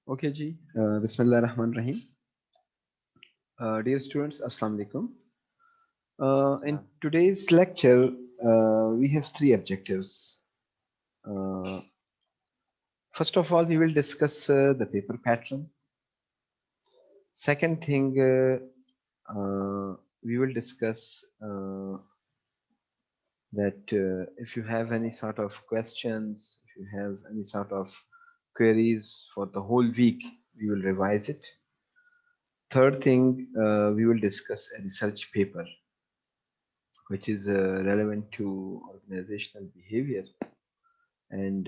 Okay ji, Bismillah Rahman Rahim. Dear students, Assalamu alaikum. In Salam. today's lecture, we have three objectives. Uh, First of all, we will discuss the paper pattern. Second thing, we will discuss that if you have any sort of questions, if you have any sort of queries for the whole week, we will revise it. Third thing, we will discuss a research paper which is relevant to organizational behavior and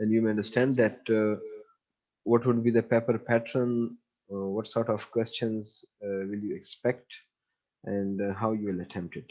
and you may understand that what would be the paper pattern, what sort of questions will you expect and how you will attempt it.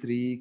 3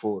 4।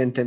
10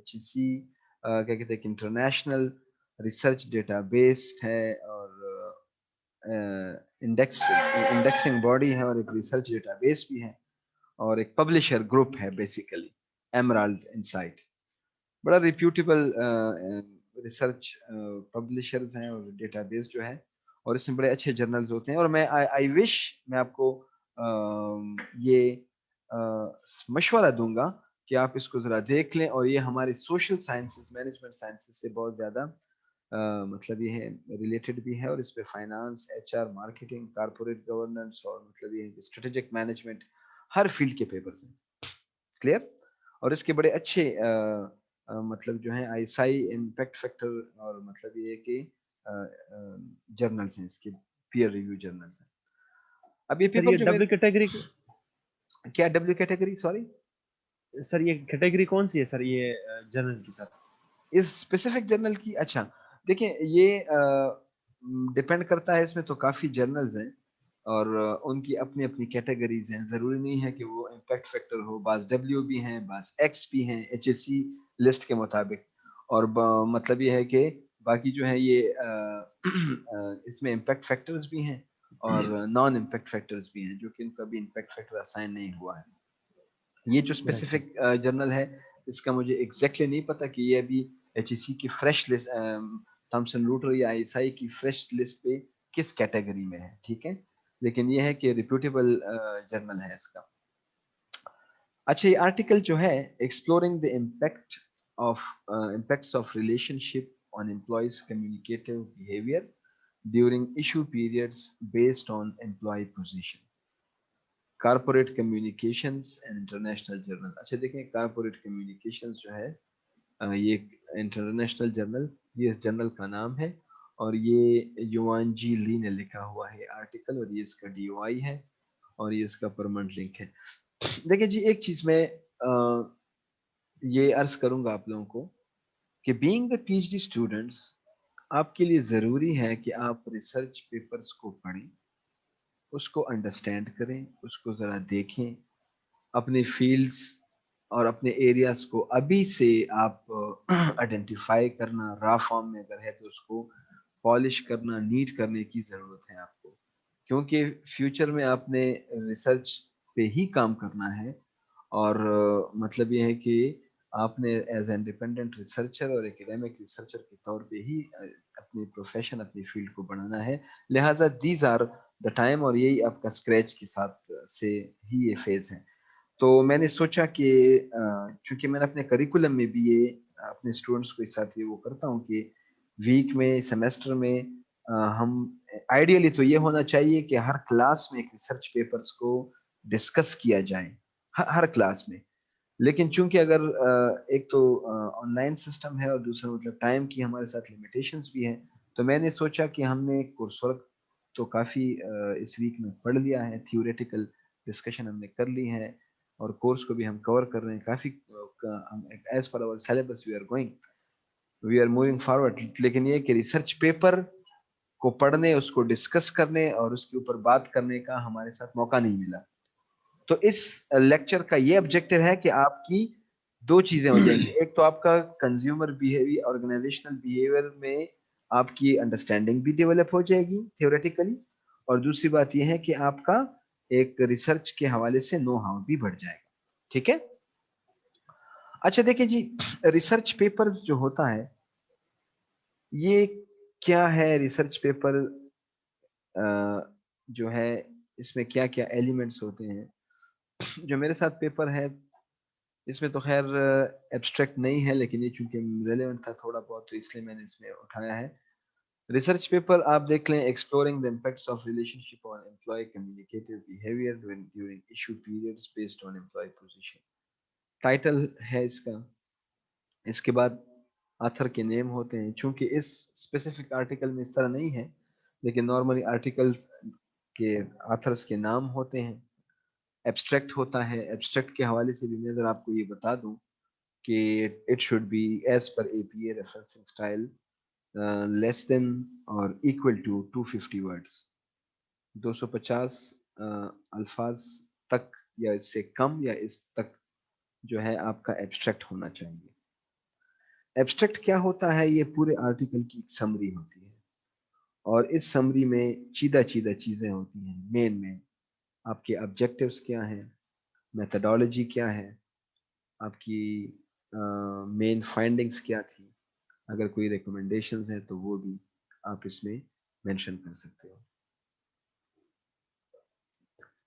HEC کیا کہتے ہیں international research data base ہے اور indexing body ہے اور ایک research data base بھی ہے اور ایک پبلشر گروپ ہے بیسیکلی ایمرالڈ انسائٹ. بڑا ریپیوٹیبل ریسرچ پبلشرز ہیں اور ڈیٹا بیس جو ہے اور اس میں بڑے اچھے جرنلز ہوتے ہیں. اور میں آئی وش میں آپ کو یہ مشورہ دوں گا کہ آپ اس کو ذرا دیکھ لیں. اور یہ ہمارے سوشل سائنسز مینجمنٹ سائنسز سے بہت زیادہ مطلب یہ ہے ریلیٹڈ بھی ہے اور اس پہ finance H R marketing corporate governance اور مطلب یہ اسٹریٹجک مینجمنٹ ہر فیلڈ کے پیپرز ہیں. کلیئر. اور اس کے بڑے اچھے مطلب جو ہیں آئی امپیکٹ فیکٹر اور مطلب یہ کہ جرنلز ہیں اس کے پیئر ریویو جرنلز ہیں. اب یہ سر پیپر یہ جو ڈبلیو کیٹیگری کیا ڈبلیو کیٹیگری سوری سر یہ کیٹیگری کون سی ہے سر یہ جنرل کی سر اس اسپیسیفک جرنل کی؟ اچھا دیکھیں یہ ڈپینڈ کرتا ہے اس میں تو کافی جرنلز ہیں اور ان کی اپنی اپنی کیٹیگریز ہیں. ضروری نہیں ہے کہ وہ امپیکٹ فیکٹر ہو. بعض ڈبلیو بھی ہیں بعض ایکس بھی ہیں ایچ ایس سی لسٹ کے مطابق. اور مطلب یہ ہے کہ باقی جو ہے یہ اس میں امپیکٹ فیکٹرز بھی ہیں اور نان امپیکٹ فیکٹرز بھی ہیں جو کہ ان کا بھی امپیکٹ فیکٹر اسائن نہیں ہوا ہے. یہ جو اسپیسیفک جرنل ہے اس کا مجھے ایگزیکٹلی نہیں پتا کہ یہ ابھی ایچ ای سی کی فریش لسٹ تھامسن روٹر یا آئی ایس آئی کی فریش لسٹ پہ کس کیٹیگری میں ہے. ٹھیک ہے لیکن یہ ہے کہ ریپیوٹیبل جرنل ہے اس کا. اچھا یہ آرٹیکل جو ہے exploring the impacts of relationship on employees communicative behaviour during issue periods based on employee position corporate communications and international journal. اچھا دیکھیں کارپوریٹ کمیونیکیشنز جو ہے یہ ایک انٹرنیشنل جرنل یہ اس جرنل کا نام ہے اور یہ یوان جی لی نے لکھا ہوا ہے آرٹیکل اور یہ اس کا ڈی او آئی ہے اور یہ اس کا پرماننٹ لنک ہے. دیکھیں جی ایک چیز میں یہ عرض کروں گا آپ لوگوں کو کہ being the P H D students آپ کے لیے ضروری ہے کہ آپ ریسرچ پیپرز کو پڑھیں اس کو انڈرسٹینڈ کریں اس کو ذرا دیکھیں اپنے فیلڈز اور اپنے ایریاز کو ابھی سے آپ آئیڈینٹیفائی کرنا را فارم میں اگر ہے تو اس کو پالش کرنا نیٹ کرنے کی ضرورت ہے آپ کو کیونکہ فیوچر میں آپ نے ریسرچ پہ ہی کام کرنا ہے اور مطلب یہ ہے کہ آپ نے ایز اے انڈیپینڈنٹ ریسرچر اور ایکیڈیمک ریسرچر کے طور پہ ہی اپنی پروفیشن اپنی فیلڈ کو بڑھانا ہے. لہٰذا دیز آر دا ٹائم اور یہی آپ کا اسکریچ کے ساتھ سے ہی یہ فیز ہے. تو میں نے سوچا کہ چونکہ میں نے اپنے کریکولم میں بھی یہ اپنے اسٹوڈنٹس کے ساتھ یہ وہ کرتا ہوں کہ ویک میں سیمیسٹر میں ہم آئیڈیلی تو یہ ہونا چاہیے کہ ہر کلاس میں ایک ریسرچ پیپرز کو ڈسکس کیا جائے ہر کلاس میں. لیکن چونکہ اگر ایک تو آن لائن سسٹم ہے اور دوسرا مطلب ٹائم کی ہمارے ساتھ لمیٹیشنز بھی ہیں تو میں نے سوچا کہ ہم نے کورس ورک تو کافی اس ویک میں پڑھ لیا ہے تھیوریٹیکل ڈسکشن ہم نے کر لی ہے اور کورس کو بھی ہم کور کر رہے ہیں کافی as per our syllabus we are moving forward. لیکن یہ کہ ریسرچ پیپر کو پڑھنے اس کو ڈسکس کرنے اور اس کے اوپر بات کرنے کا ہمارے ساتھ موقع نہیں ملا. تو اس لیکچر کا یہ آبجیکٹو ہے کہ آپ کی دو چیزیں ہو جائیں گی. ایک تو آپ کا کنزیومر بیہیویئر آرگنائزیشنل بیہیویئر میں آپ کی انڈرسٹینڈنگ بھی ڈیولپ ہو جائے گی تھیوریٹیکلی اور دوسری بات یہ ہے کہ آپ کا ایک ریسرچ کے حوالے سے نو ہاؤ بھی بڑھ جائے گا. ٹھیک ہے. اچھا دیکھیں جی ریسرچ پیپر جو ہوتا ہے یہ کیا ہے ریسرچ پیپر جو ہے اس میں کیا کیا ایلیمنٹس ہوتے ہیں. جو میرے ساتھ پیپر ہے اس میں تو خیر ایبسٹریکٹ نہیں ہے لیکن یہ چونکہ ریلیونٹ تھا تھوڑا بہت تو اس لیے میں نے اس میں اٹھایا ہے. ریسرچ پیپر آپ دیکھ لیں exploring the impacts of relationship on employee communicative behaviour during issue periods based on employee position. Title ہے اس کا. اس کے بعد آتھر کے نیم ہوتے ہیں چونکہ اس اسپیسیفک آرٹیکل میں اس طرح نہیں ہے لیکن نارملی آرٹیکلز کے آتھرز کے نام ہوتے ہیں. ایبسٹریکٹ ہوتا ہے. ایبسٹریکٹ کے حوالے سے بھی میں اگر آپ کو یہ بتا دوں کہ it should be as per A P A referencing style less than or equal to 250 words 250 الفاظ تک یا اس سے کم یا اس تک جو ہے آپ کا ایبسٹریکٹ ہونا چاہیے. ایبسٹریکٹ کیا ہوتا ہے؟ یہ پورے آرٹیکل کی ایک سمری ہوتی ہے، اور اس سمری میں چیدہ چیزیں ہوتی ہیں. مین آپ کے آبجیکٹیوز کیا ہیں، میتھڈالوجی کیا ہے، آپ کی مین فائنڈنگز کیا تھی، اگر کوئی ریکمنڈیشنز ہیں تو وہ بھی آپ اس میں مینشن کر سکتے ہو.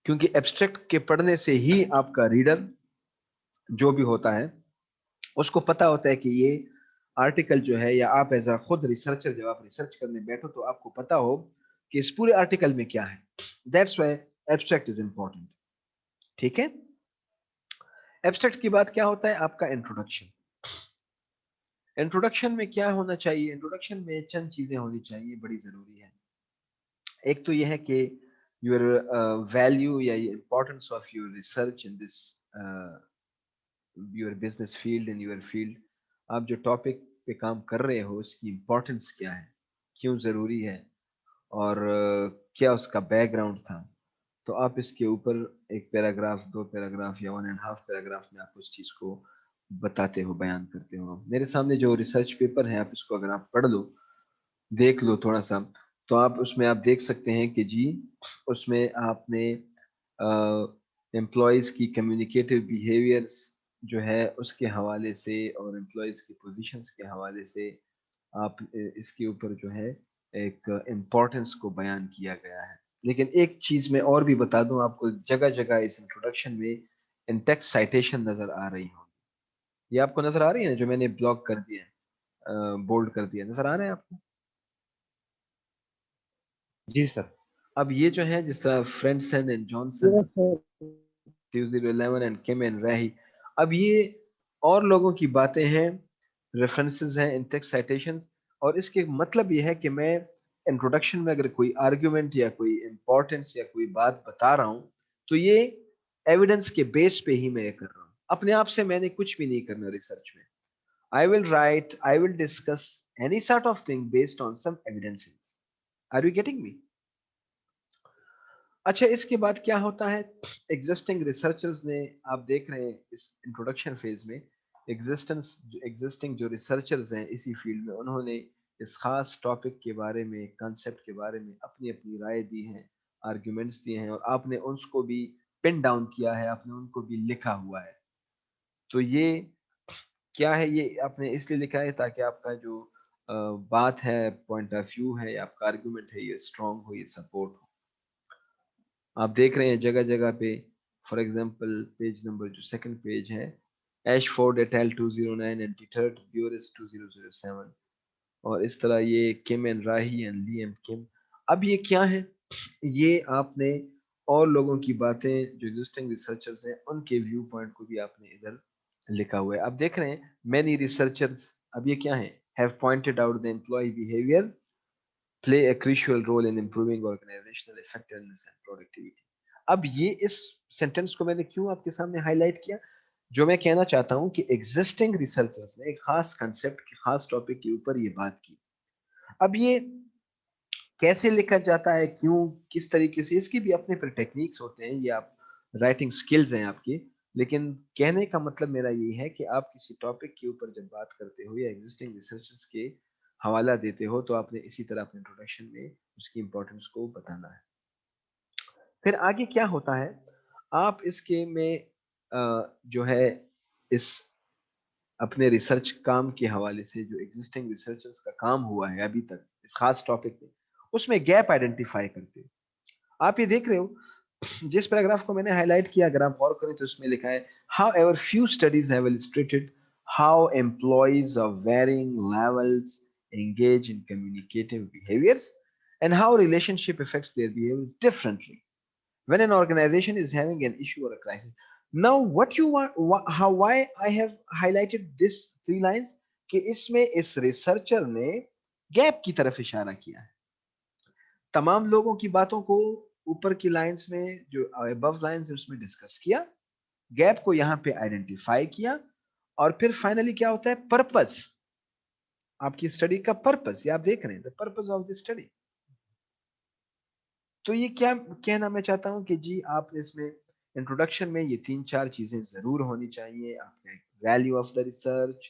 کیونکہ ایبسٹریکٹ کے پڑھنے سے ہی آپ کا ریڈر جو بھی ہوتا ہے اس کو پتا ہوتا ہے کہ یہ آرٹیکل جو ہے، یا آپ ایز اے خود ریسرچر جب آپ ریسرچ کرنے بیٹھو تو آپ کو پتا ہو کہ اس پورے آرٹیکل میں کیا ہے. That's why abstract is important. ٹھیک ہے. ایبسٹریکٹ کی بات کیا ہوتا ہے؟ آپ کا انٹروڈکشن. انٹروڈکشن میں کیا ہونا چاہیے؟ انٹروڈکشن میں چند چیزیں ہونی چاہیے، بڑی ضروری ہے. ایک تو یہ ہے کہ یور ویلیو یا importance of your research in this your business field, in your field. آپ جو ٹاپک پہ کام کر رہے ہو اس کی امپورٹنس کیا ہے، کیوں ضروری ہے، اور کیا اس کا بیک گراؤنڈ تھا. تو آپ اس کے اوپر ایک پیراگراف، 2 پیراگراف یا 1.5 پیراگراف میں آپ اس چیز کو بتاتے ہو، بیان کرتے ہو. میرے سامنے جو ریسرچ پیپر ہے، آپ اس کو اگر آپ پڑھ لو، دیکھ لو تھوڑا سا، تو آپ اس میں آپ دیکھ سکتے ہیں کہ جی اس میں آپ نے امپلائیز کی کمیونیکیٹو بیہیویئرس جو ہے اس کے حوالے سے، اور امپلائیز کی پوزیشنز کے حوالے سے آپ اس کے اوپر جو ہے ایک امپورٹنس کو بیان کیا گیا ہے. لیکن ایک چیز میں اور بھی بتا دوں آپ کو، جگہ جگہ اس انٹروڈکشن میں انٹیکس سائٹیشن نظر آ رہی ہوں. یہ آپ کو نظر آ رہی ہے جو میں نے بلاک کر دیا ہے، بولڈ کر دیا، نظر آ رہے ہیں آپ کو؟ جی سر. اب یہ جو ہے جس طرح Friendson and Johnson 2011 and Kim and ریہی، اب یہ اور لوگوں کی باتیں ہیں، ریفرنسز ہیں، انٹیکس سائٹیشنز. اور اس کے مطلب یہ ہے کہ میں انٹروڈکشن میں اگر کوئی آرگیومنٹ یا کوئی امپورٹنس یا کوئی بات بتا رہا ہوں تو یہ ایویڈنس کے بیس پہ ہی میں یہ کر رہا ہوں. اپنے آپ سے میں نے کچھ بھی نہیں کرنا ریسرچ میں. I will write, I will discuss any sort of thing based on some evidences. Are you getting me? اچھا، اس کے بعد کیا ہوتا ہے؟ ایگزسٹنگ ریسرچرز نے، آپ دیکھ رہے ہیں اس انٹروڈکشن فیز میں ایگزسٹنگ جو ریسرچرز ہیں اسی فیلڈ میں، انہوں نے اس خاص ٹاپک کے بارے میں، کانسیپٹ کے بارے میں اپنی اپنی رائے دی ہیں، آرگیومنٹس دیے ہیں، اور آپ نے ان کو بھی پن ڈاؤن کیا ہے، آپ نے ان کو بھی لکھا ہوا ہے. تو یہ کیا ہے؟ یہ آپ نے اس لیے لکھا ہے تاکہ آپ کا جو بات ہے، پوائنٹ آف ویو ہے، یا آپ کا آرگیومنٹ ہے، یہ اسٹرانگ ہو، یہ سپورٹ ہو. آپ دیکھ رہے ہیں جگہ جگہ پہ، فار ایگزامپل پیج نمبر جو سیکنڈ پیج ہے، ایش Ford at L 209 and deterred بیورس 2007، اور اس طرح یہ کیم اینڈ راہی اینڈ لی ایم کیم. اب یہ کیا ہے؟ یہ آپ نے اور لوگوں کی باتیں جو ایگزسٹنگ ریسرچرز ہیں ان کے ویو پوائنٹ کو بھی آپ نے ادھر لکھا ہوا ہے. آپ دیکھ رہے ہیں many researchers، اب یہ کیا ہے؟ have pointed out the employee behavior play a crucial role in improving organizational effectiveness and productivity. اب یہ اس سینٹنس کو میں نے کیوں آپ کے سامنے ہائی لائٹ کیا؟ جو میں کہنا چاہتا ہوں کہ ایگزسٹنگ ریسرچرز نے ایک خاص کنسپٹ، خاص ٹاپک کے اوپر یہ بات کی. اب یہ کیسے لکھا جاتا ہے، کیوں، کس طریقے سے، اس کی بھی اپنے پر ٹیکنیکس ہوتے ہیں، یہ آپ رائٹنگ سکلز ہیں آپ کی. لیکن کہنے کا مطلب میرا یہ ہے کہ آپ کسی ٹاپک کے اوپر جب بات کرتے ہو یا ایگزسٹنگ ریسرچرز کے حوالہ دیتے ہو تو آپ نے اسی طرح اپنے انٹروڈکشن میں اس کی امپورٹنس کو بتانا ہے. پھر آگے کیا ہوتا ہے؟ آپ اس کے میں جو ہے اس اپنے ریسرچ کام کے حوالے سے جو ایگزسٹنگ ریسرچرز کا کام ہوا ہے ابھی تک اس خاص ٹاپک میں، اس میں گیپ آئیڈینٹیفائی کرتے. آپ یہ دیکھ رہے ہو جس پیراگراف کو میں نے ہائی لائٹ کیا، اگر آپ غور کریں تو اس میں لکھا ہے however few studies have illustrated how employees of varying levels engage in communicative behaviors and how relationship affects their behaviors differently when an organization is having an issue or a crisis. Now what you want, how, why I have highlighted this 3 lines کہ اس میں اس researcher نے gap کی طرف اشارہ کیا ہے. تمام لوگوں کی باتوں کو اوپر کی لائنز میں جو ابو لائنز اس میں ڈسکس کیا، گیپ کو یہاں پہ آئیڈینٹیفائی کیا، اور پھر فائنلی کیا ہوتا ہے؟ پرپس، آپ کی اسٹڈی کا پرپس، یہ آپ دیکھ رہے ہیں the purpose of the study. تو یہ کیا کہنا میں چاہتا ہوں کہ جی آپ اس میں انٹروڈکشن میں یہ 3-4 چیزیں ضرور ہونی چاہیے. آپ کا value of the research,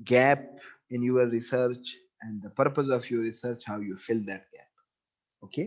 gap in your research, and the purpose of your research, how you fill that gap. Okay.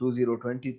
2020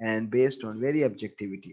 and based on very objectivity.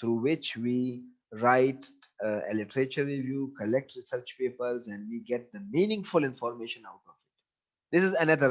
through which we write a literature review, collect research papers, and we get the meaningful information out of it. This is another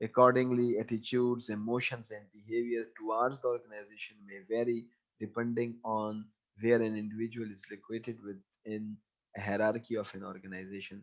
accordingly attitudes, emotions and behavior towards the organization may vary depending on where an individual is located within a hierarchy of an organization.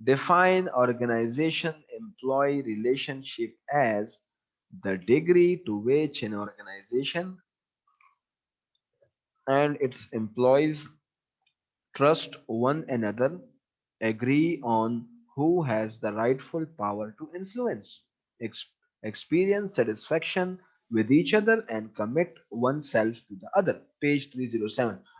Define organization-employee relationship as the degree to which an organization and its employees trust one another, agree on who has the rightful power to influence, ex- experience satisfaction with each other, and commit oneself to the other. Page 307.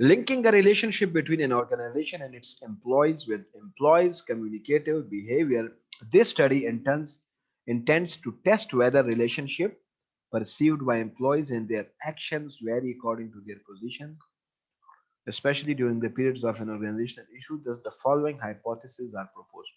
Linking a relationship between an organization and its employees with employees' communicative behavior. This study intends to test whether relationship perceived by employees and their actions vary according to their position, especially during the periods of an organizational issue. Thus, the following hypotheses are proposed.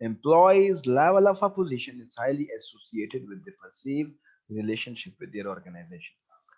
Employees level of a position is highly associated with the perceived relationship with their organization.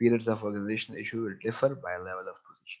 periods of organizational issue will differ by level of position.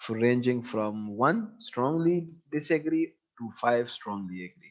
for ranging from 1 strongly disagree to 5 strongly agree.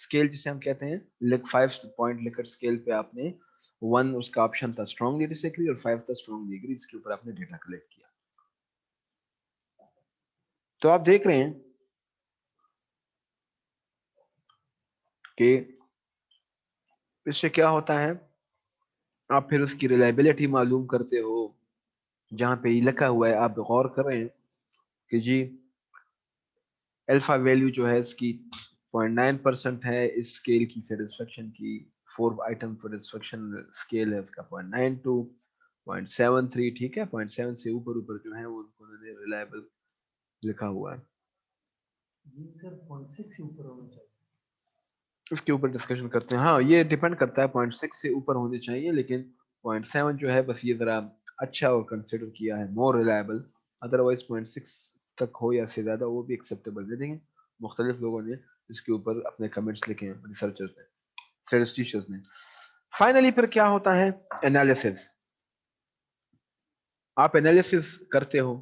Scale جسے ہم کہتے ہیں، 5 point Likert scale پہ آپ نے 1 اس کا option تھا strongly ڈس agri اور 5 تھا اسٹرانگلی ایگری، اس کے اوپر آپ نے ڈیٹا کلیکٹ کیا. تو آپ دیکھ رہے ہیں کہ اس سے کیا ہوتا ہے، آپ پھر اس کی ریلائبلٹی معلوم کرتے ہو. جہاں پہ یہ لکھا ہوا ہے آپ غور کر رہے ہیں کہ جی الفا ویلیو جو ہے اس کی 0.9% ہے، اس اسکیل کی سیٹسفیکشن کی 4 آئٹم سیٹسفیکشن اسکیل ہے اس کا 0.92 0.73، ٹھیک ہے، 0.7 سے اوپر جو ہے وہ انہوں نے ریلائبل لکھا ہوا ہے. جی سر 0.6 سے اوپر ہونا چاہیے، اس کے اوپر ڈسکشن کرتے ہیں. ہاں یہ ڈیپینڈ کرتا ہے، 0.6 سے اوپر ہونے چاہیے، لیکن 0.7 جو ہے بس یہ ذرا اچھا اور کنسیڈر کیا ہے، مور ریلائبل. ادروائز 0.6 تک ہو یا سے زیادہ وہ بھی ایکسیپٹیبل دے دیں گے. مختلف لوگوں نے اس کے اوپر اپنے کمنٹس لکھے ہیں، ریسرچرز نے، اسٹیٹسٹیشنز نے. فائنلی پھر کیا ہوتا ہے، انالیسس. آپ انالیسس کرتے ہو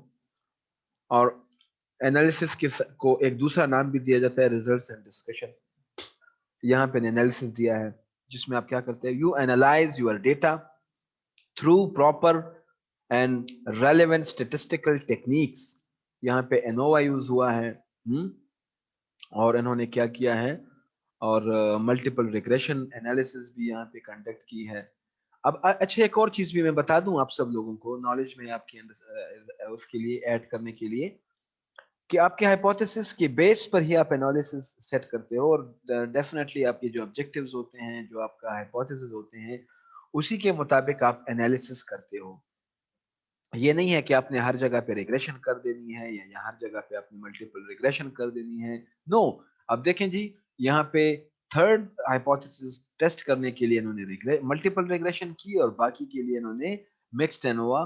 اور انالیسس کو ایک دوسرا نام بھی دیا جاتا ہے ریزلٹس اینڈ ڈسکشن. یہاں پہ انالیسس دیا ہے جس میں آپ کیا کرتے ہیں، you analyse your data through proper and relevant statistical techniques. یہاں پہ انووا یوز ہوا ہے اور انہوں نے کیا کیا ہے، اور ملٹیپل ریگریشن انالیسس بھی یہاں پہ کنڈکٹ کی ہے. اب اچھا ایک اور چیز بھی میں بتا دوں آپ سب لوگوں کو نالج میں آپ کے اس کے لیے ایڈ کرنے کے لیے، کہ آپ کے ہائپوتھیسس کے بیس پر ہی آپ انالیسس سیٹ کرتے ہو، اور ڈیفینیٹلی آپ کے جو آبجیکٹیوز ہوتے ہیں، جو آپ کا ہائپوتھیسس ہوتے ہیں، اسی کے مطابق آپ انالیسس کرتے ہو. یہ نہیں ہے کہ آپ نے ہر جگہ پہ ریگریشن کر دینی ہے یا ہر جگہ پہ آپ نے ملٹیپل ریگریشن کر دینی ہے. نو. اب دیکھیں جی یہاں پہ تھرڈ ہائپوتھیسس ٹیسٹ کرنے کے لیے انہوں نے ملٹیپل ریگریشن کی اور باقی کے لیے انہوں نے مکسڈ انووا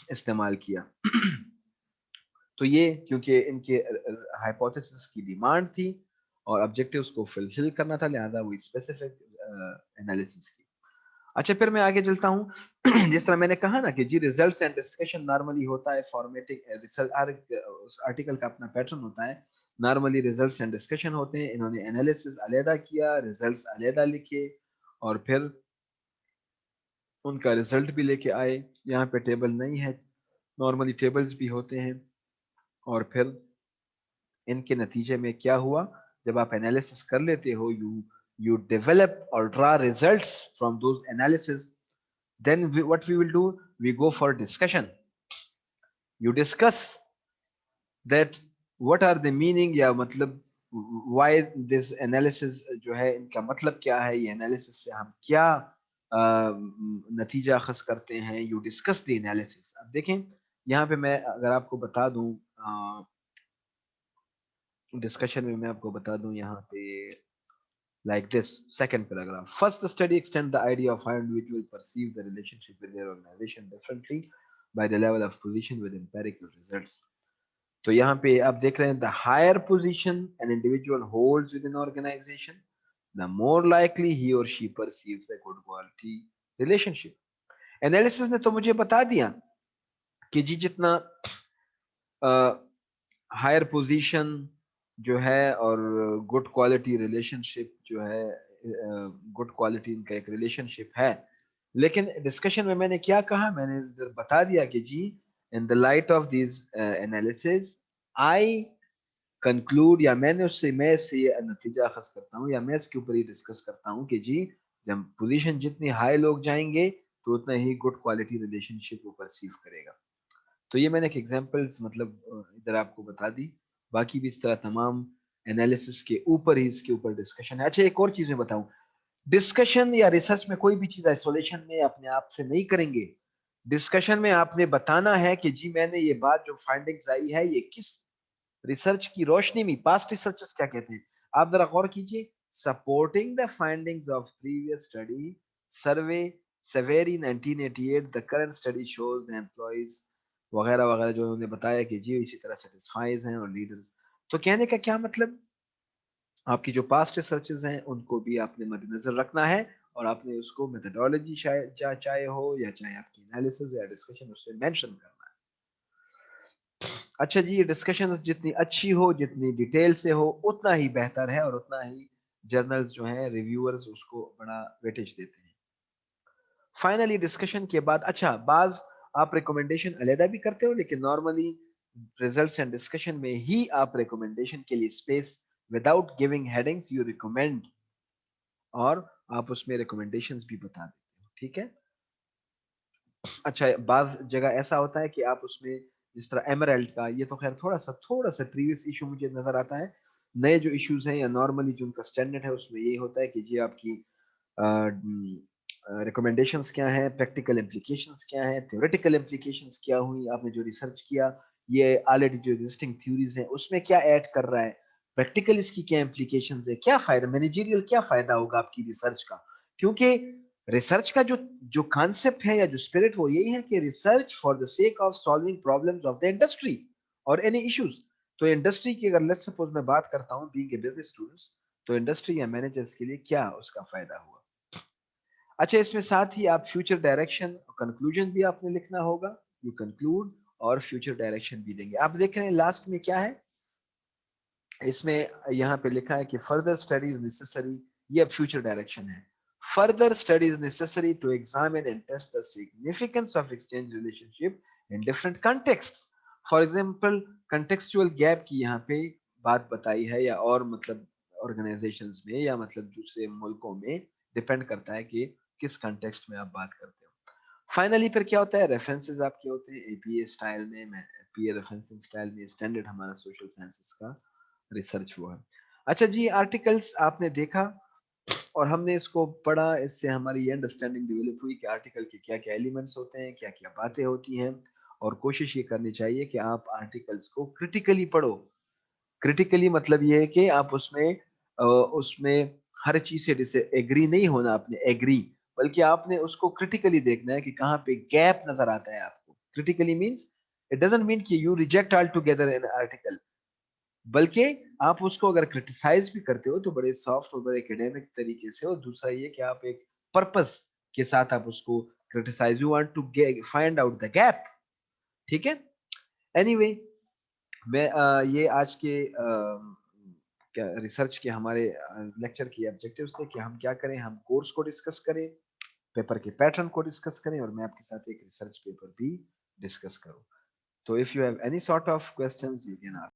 استعمال کیا. تو یہ کیونکہ ان کے ہائپوتھیسس کی ڈیمانڈ تھی اور آبجیکٹیوز کو فلفل کرنا تھا، لہذا وہ اسپیسیفک انالیسس کی. اچھا پھر میں آگے چلتا ہوں. جس طرح میں نے کہا نا کہ جی ریزلٹس اینڈ ڈسکشن نارملی ہوتا ہے فارمیٹنگ، ہر اس آرٹیکل کا اپنا پیٹرن ہوتا ہے. نارملی ریزلٹس اینڈ ڈسکشن ہوتے ہیں، انہوں نے انالیسس علیحدہ کیا، ریزلٹس علیحدہ لکھے اور پھر ان کا ریزلٹ بھی لے کے آئے. یہاں پہ ٹیبل نہیں ہے، نارملی ٹیبلز بھی ہوتے ہیں. اور پھر ان کے نتیجے میں کیا ہوا، جب آپ انالیسس کر لیتے ہو، you develop or draw results from those analysis, then what we will do, we go for discussion. You discuss that what are the meaning یا مطلب why this analysis جو ہے ان کا مطلب کیا ہے، یہ analysis سے ہم کیا نتیجہ اخذ کرتے ہیں. you discuss the analysis. اب دیکھیں یہاں پہ میں اگر آپ کو بتا دوں ڈسکشن میں آپ کو بتا دوں یہاں پہ like this, second paragraph. First, the study extends the idea of how individuals perceive the relationship with their organization differently by the level of position with empirical results. تو یہاں پہ آپ دیکھ رہے ہیں the higher position an individual holds within an organization, the more likely he or she perceives a good quality relationship. Analysis نے تو مجھے بتا دیا کہ جی جتنا higher position جو ہے اور گڈ کوالٹی ریلیشن شپ جو ہے، گڈ کوالٹی ان کا ایک ریلیشن شپ ہے. لیکن ڈسکشن میں نے کیا کہا، میں نے بتا دیا کہ جی in the light of these analyses I conclude, یا میں اس سے یہ نتیجہ اخذ کرتا ہوں یا میں اس کے اوپر ہی ڈسکس کرتا ہوں کہ جی جب پوزیشن جتنی ہائی لوگ جائیں گے تو اتنا ہی گڈ کوالٹی ریلیشن شپ وہ پرسیو کرے گا. تو یہ میں نے ایک ایگزامپلس مطلب ادھر آپ کو بتا دی. باقی بھی اس طرح تمام انالیسس کے اوپر ہی اس کے اوپر ڈسکشن ہے. اچھا ایک اور چیز میں بتاؤں، ڈسکشن یا ریسرچ میں کوئی بھی چیز آئسولیشن میں اپنے آپ سے نہیں کریں گے. ڈسکشن میں آپ نے بتانا ہے کہ جی میں نے یہ بات جو فائنڈنگز آئی ہے یہ کس ریسرچ کی روشنی میں، پاسٹ ریسرچرز کیا کہتے ہیں آپ ذرا غور کیجئے. Supporting the findings of previous study survey Severy 1988 the current study shows the employees وغیرہ وغیرہ جو انہوں نے بتایا کہ جی اسی طرح سیٹسفائز ہیں اور لیڈرز. تو کہنے کا کیا مطلب، آپ کی جو پاسٹ ریسرچز ہیں ان کو بھی آپ نے مد نظر رکھنا ہے اور آپ نے اس کو میتھڈولوجی چاہے ہو یا چاہے آپ کی انالیسز یا ڈسکشن اس سے مینشن کرنا ہے. اچھا جی یہ ڈسکشن جتنی اچھی ہو، جتنی ڈیٹیل سے ہو، اتنا ہی بہتر ہے اور اتنا ہی جرنلز جو ہیں ریویورز اس کو بڑا ویٹیج دیتے ہیں. فائنلی ڈسکشن کے بعد اچھا بعض آپ ریکمنڈیشن علیحدہ بھی کرتے ہو لیکن نارملی ریزلٹس اینڈ ڈسکشن میں ہی آپ ریکمنڈیشن کے لیے space without giving headings you recommend اور آپ اس میں ریکمنڈیشنز بھی بتا دیتے ہو. ٹھیک ہے. اچھا بعض جگہ ایسا ہوتا ہے کہ آپ اس میں جس طرح ایمرالڈ کا یہ تو خیر تھوڑا سا پریویس ایشو مجھے نظر آتا ہے. نئے جو ایشوز ہیں یا نارملی جو ان کا اسٹینڈرڈ ہے اس میں یہی ہوتا ہے کہ جی آپ کی ریکمنڈیشنز کیا ہیں, پریکٹیکل امپلیکیشنز کیا ہیں, تھیوریٹیکل امپلیکیشنز کیا ہوئی, آپ نے جو ریسرچ کیا یہ آلریڈی جو ایگزسٹنگ تھیوریز ہیں اس میں کیا ایڈ کر رہا ہے, پریکٹیکل اس کی کیا امپلیکیشنز ہے, کیا فائدہ مینیجریل کیا فائدہ ہوگا آپ کی ریسرچ کا. کیونکہ ریسرچ کا جو کانسیپٹ ہے یا جو اسپرٹ وہ یہی ہے کہ research for the sake of solving problems of the industry اور اینی ایشوز. تو انڈسٹری کی اگر لیٹس سپوز میں بات کرتا ہوں بینگ اے بزنس اسٹوڈنٹس تو انڈسٹری یا مینیجرز کے لیے کیا اس کا فائدہ ہوا. اچھا اس میں ساتھ ہی آپ فیوچر ڈائریکشن کنکلوژن بھی آپ نے لکھنا ہوگا. یو کنکلوڈ اور فیوچر ڈائریکشن بھی دیں گے. آپ دیکھ رہے ہیں لاسٹ میں کیا ہے اس میں یہاں پہ لکھا ہے کہ فردر اسٹڈیز نیسیسری, یہ اب فیوچر ڈائریکشن ہے. Further study is necessary to examine and test the significance of exchange relationship in different contexts. For example, contextual gap کی یہاں پہ بات بتائی ہے یا اور مطلب organizations میں یا مطلب دوسرے ملکوں میں ڈپینڈ کرتا ہے کہ کس کنٹیکسٹ میں آپ بات کرتے ہو. فائنلی پھر کیا ہوتا ہے ریفرنسز آپ کے ہوتے ہیں اے پی اے اسٹائل میں, پی اے ریفرنسنگ اسٹائل میں اسٹینڈرڈ ہمارا سوشل سائنسز کا ریسرچ وہ ہے. اچھا جی آرٹیکلس آپ نے دیکھا اور ہم نے اس کو پڑھا, اس سے ہماری یہ انڈرسٹینڈنگ ڈیولپ ہوئی کہ آرٹیکل کے کیا کیا ایلیمنٹس ہوتے ہیں, کیا کیا باتیں ہوتی ہیں, اور کوشش یہ کرنی چاہیے کہ آپ آرٹیکلس کو کرٹیکلی پڑھو. کرٹیکلی مطلب یہ ہے کہ آپ اس میں ہر چیز سے ایگری نہیں ہونا, آپ نے ایگری, بلکہ آپ نے اس کو کرٹیکلی دیکھنا ہے کہ کہاں پہ گیپ نظر آتا ہے آپ کو. Critically means it doesn't mean کہ you reject all together an article, بلکہ آپ اس کو اگر کرٹیسائز بھی کرتے ہو تو بڑے سافٹ اور بڑے اکیڈیمک طریقے سے, اور دوسرا یہ کہ آپ ایک پرپس کے ساتھ آپ اس کو criticise, you want to find out the gap. ٹھیک ہے. اینی وے میں یہ آج کے ریسرچ کے ہمارے لیکچر کے آبجیکٹیوز تھے کہ ہم کیا کریں, ہم کورس کو ڈسکس کریں, پیپر کے پیٹرن کو ڈسکس کریں, اور میں آپ کے ساتھ ایک ریسرچ پیپر بھی ڈسکس کروں. تو if you have any sort of questions you can ask.